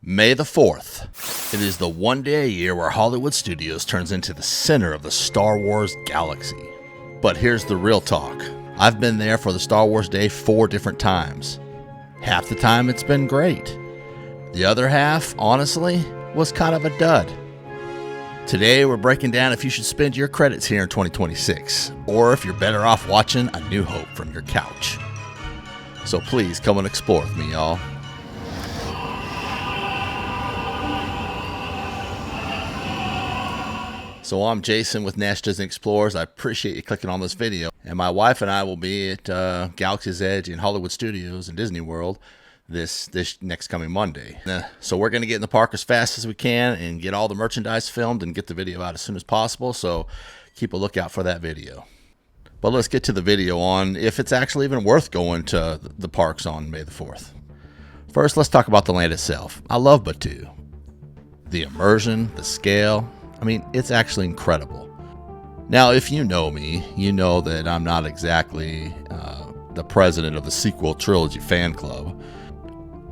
May the 4th. It is the one day a year where Hollywood Studios turns into the center of the Star Wars galaxy. But here's the real talk. I've been there for the Star Wars Day 4 different times. Half the time it's been great. The other half, honestly, was kind of a dud. Today we're breaking down if you should spend your credits here in 2026, or if you're better off watching A New Hope from your couch. So please come and explore with me, y'all. So I'm Jason with Nash Disney Explorers. I appreciate you clicking on this video. And my wife and I will be at Galaxy's Edge in Hollywood Studios in Disney World this next coming Monday. So we're going to get in the park as fast as we can and get all the merchandise filmed and get the video out as soon as possible. So keep a lookout for that video. But let's get to the video on if it's actually even worth going to the parks on May the 4th. First, let's talk about the land itself. I love Batuu. The immersion, the scale. I mean, it's actually incredible. Now, if you know me, you know that I'm not exactly the president of the sequel trilogy fan club.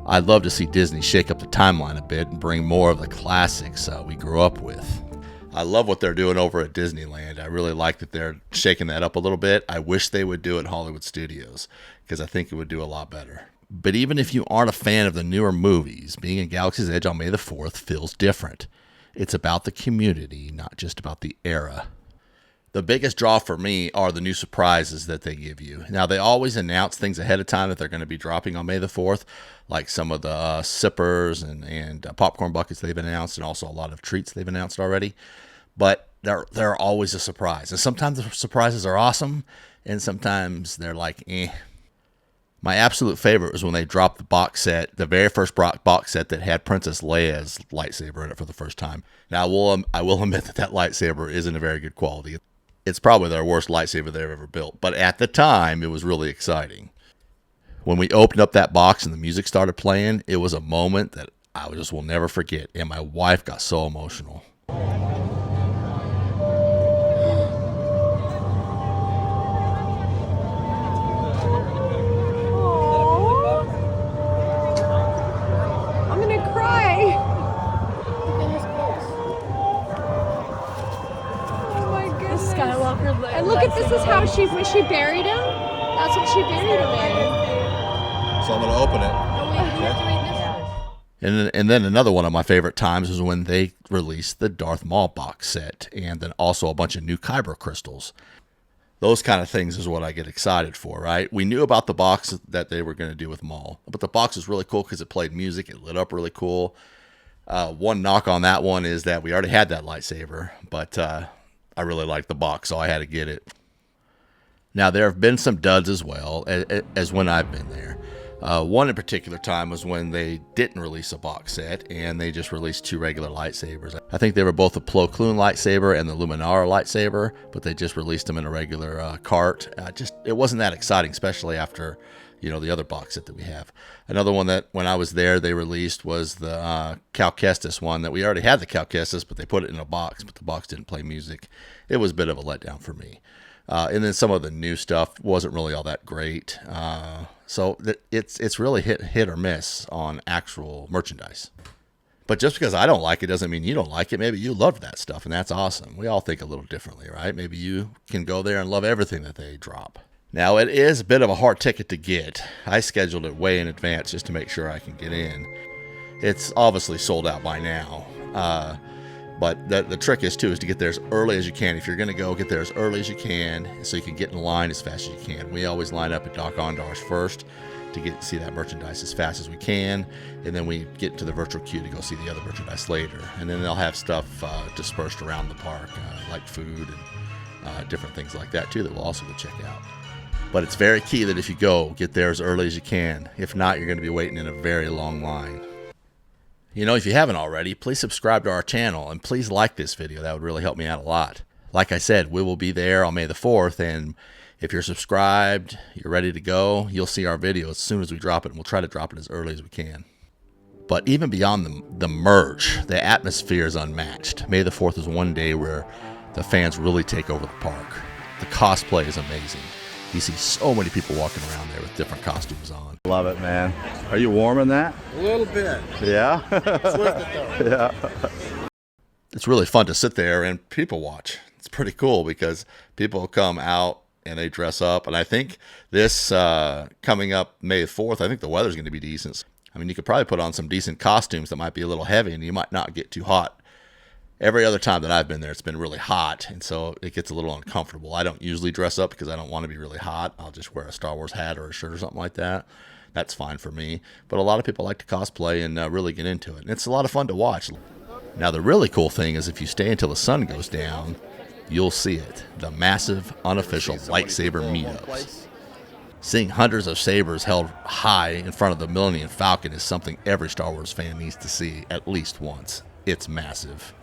I'd love to see Disney shake up the timeline a bit and bring more of the classics we grew up with. I love what they're doing over at Disneyland. I really like that they're shaking that up a little bit. I wish they would do it at Hollywood Studios because I think it would do a lot better. But even if you aren't a fan of the newer movies, being at Galaxy's Edge on May the 4th feels different. It's about the community, not just about the era. The biggest draw for me are the new surprises that they give you. Now, they always announce things ahead of time that they're going to be dropping on May the 4th, like some of the sippers and popcorn buckets they've announced, and also a lot of treats they've announced already. But they're always a surprise. And sometimes the surprises are awesome, and sometimes they're like, eh. My absolute favorite was when they dropped the box set, the very first box set that had Princess Leia's lightsaber in it for the first time. Now, I will admit that lightsaber isn't a very good quality. It's probably their worst lightsaber they've ever built. But at the time, it was really exciting. When we opened up that box and the music started playing, it was a moment that I just will never forget. And my wife got so emotional. And look at this is how she buried him. That's what she buried him in. So I'm going to open it. And then another one of my favorite times was when they released the Darth Maul box set and then also a bunch of new Kyber crystals. Those kind of things is what I get excited for, right? We knew about the box that they were going to do with Maul, but the box was really cool because it played music. It lit up really cool. One knock on that one is that we already had that lightsaber, but I really liked the box, so I had to get it. Now, there have been some duds as well, as when I've been there. One in particular time was when they didn't release a box set, and they just released 2 regular lightsabers. I think they were both the Plo Koon lightsaber and the Luminara lightsaber, but they just released them in a regular cart. It wasn't that exciting, especially after the other box set that we have. Another one that when I was there they released was the Cal Kestis one that we already had the Cal Kestis, but they put it in a box, but the box didn't play music. It was a bit of a letdown for me. And then some of the new stuff wasn't really all that great. So it's really hit or miss on actual merchandise. But just because I don't like it doesn't mean you don't like it. Maybe you loved that stuff, and that's awesome. We all think a little differently, right? Maybe you can go there and love everything that they drop. Now, it is a bit of a hard ticket to get. I scheduled it way in advance just to make sure I can get in. It's obviously sold out by now. But the trick is to get there as early as you can. If you're going to go, get there as early as you can so you can get in line as fast as you can. We always line up at Doc Ondar's first to see that merchandise as fast as we can. And then we get to the virtual queue to go see the other merchandise later. And then they'll have stuff dispersed around the park, like food and different things like that, too, that we'll also go check out. But it's very key that if you go, get there as early as you can. If not, you're going to be waiting in a very long line. If you haven't already, please subscribe to our channel and please like this video. That would really help me out a lot. Like I said, we will be there on May the 4th, and if you're subscribed, you're ready to go, you'll see our video as soon as we drop it, and we'll try to drop it as early as we can. But even beyond the merch, the atmosphere is unmatched. May the 4th is one day where the fans really take over the park. The cosplay is amazing. You see so many people walking around there with different costumes on. Love it, man. Are you warm in that? A little bit. Yeah? It's worth it, though. Yeah. It's really fun to sit there and people watch. It's pretty cool because people come out and they dress up. And I think this coming up May 4th, I think the weather's going to be decent. I mean, you could probably put on some decent costumes that might be a little heavy and you might not get too hot. Every other time that I've been there, it's been really hot, and so it gets a little uncomfortable. I don't usually dress up because I don't want to be really hot. I'll just wear a Star Wars hat or a shirt or something like that. That's fine for me. But a lot of people like to cosplay and really get into it. And it's a lot of fun to watch. Now, the really cool thing is if you stay until the sun goes down, you'll see it. The massive, unofficial lightsaber meetups. Seeing hundreds of sabers held high in front of the Millennium Falcon is something every Star Wars fan needs to see at least once. It's massive.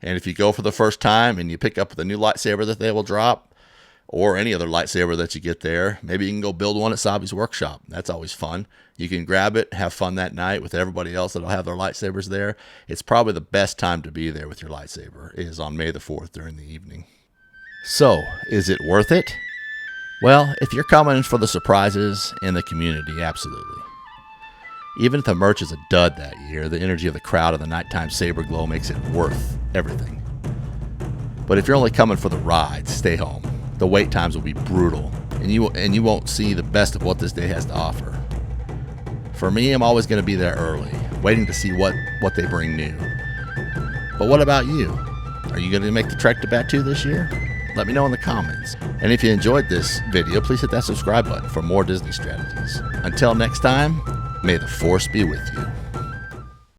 And if you go for the first time and you pick up the new lightsaber that they will drop, or any other lightsaber that you get there, maybe you can go build one at Sabi's workshop. That's always fun. You can grab it, have fun that night with everybody else that'll have their lightsabers there. It's probably the best time to be there with your lightsaber is on May the 4th during the evening. So, is it worth it? Well, if you're coming for the surprises and the community, absolutely. Even if the merch is a dud that year, the energy of the crowd and the nighttime saber glow makes it worth everything. But if you're only coming for the ride, stay home. The wait times will be brutal, and you won't see the best of what this day has to offer. For me, I'm always going to be there early, waiting to see what they bring new. But what about you? Are you going to make the trek to Batuu this year? Let me know in the comments. And if you enjoyed this video, please hit that subscribe button for more Disney strategies. Until next time, may the Force be with you.